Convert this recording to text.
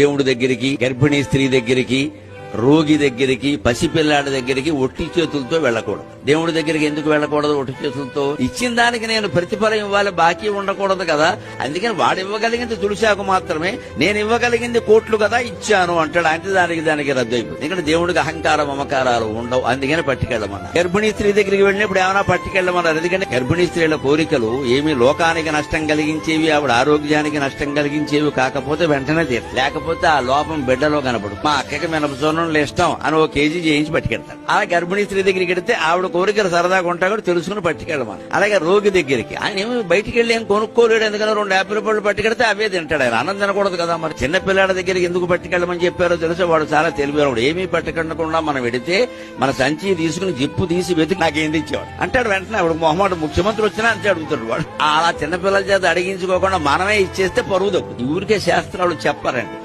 దేవుడి దగ్గరికి, గర్భిణీ స్త్రీ దగ్గరికి, రోగి దగ్గరికి, పసిపిల్లాడి దగ్గరికి ఒట్టి చేతులతో వెళ్ళకూడదు. దేవుడి దగ్గరికి ఎందుకు వెళ్ళకూడదు ఒట్టి చేతులతో? ఇచ్చిన దానికి నేను ప్రతిఫలం ఇవ్వాలి, బాకీ ఉండకూడదు కదా. అందుకని వాడు ఇవ్వగలిగింది తులసాకు మాత్రమే, నేను ఇవ్వగలిగింది కోట్లు కదా ఇచ్చాను అంటాడు. అంటే దానికి రద్దు అయిపోతుంది. ఇక్కడ దేవుడికి అహంకారం మమకారాలు ఉండవు, అందుకని పట్టుకెళ్ళమన్నారు. గర్భిణీ స్త్రీ దగ్గరికి వెళ్ళినప్పుడు ఏమైనా పట్టుకెళ్ళమన్నారు. ఎందుకంటే గర్భిణీ స్త్రీల కోరికలు ఏమి లోకానికి నష్టం కలిగించేవి, ఆవిడ ఆరోగ్యానికి నష్టం కలిగించేవి కాకపోతే వెంటనే తీరు, లేకపోతే ఆ లోపం బిడ్డలో కనపడు. మా అక్కకి మినపసోనం ఇష్టం అని 1 కేజీ చేయించి పట్టుకెళ్తాడు. అలా గర్భిణీ స్త్రీ దగ్గరికి వెడితే ఆవిడ కోరికలు సరదాగా ఉంటాయి కూడా తెలుసుకుని పట్టుకెళ్ళమని. అలాగే రోగి దగ్గరికి ఆయన ఏమి బయటికి వెళ్ళి ఏం కొనుక్కోలేడు, ఎందుకని 2 యాపిల్ పళ్ళు పట్టుకెడితే అవే తింటాడు. ఆయన ఆనందం తినకూడదు కదా. మరి చిన్న పిల్లాడి దగ్గరికి ఎందుకు పట్టుకెళ్ళమని చెప్పారో తెలుసా? వాడు చాలా తెలివివాడు. ఏమీ పట్టుకెళ్ళకుండా మనం వెడితే మన సంచి తీసుకుని జిప్పు తీసి వెతికి నాకేం తెచ్చేవాడు అంటాడు. వెంటనే ఆవిడ మొహమాట ముఖ్యమంత్రి వచ్చినా అంతే అడుగుతాడు వాడు. అలా చిన్నపిల్లల చేత అడిగించుకోకుండా మనమే ఇచ్చేస్తే పరువు దక్కుతుంది. ఊరికే శాస్త్రాలు చెప్పారండి.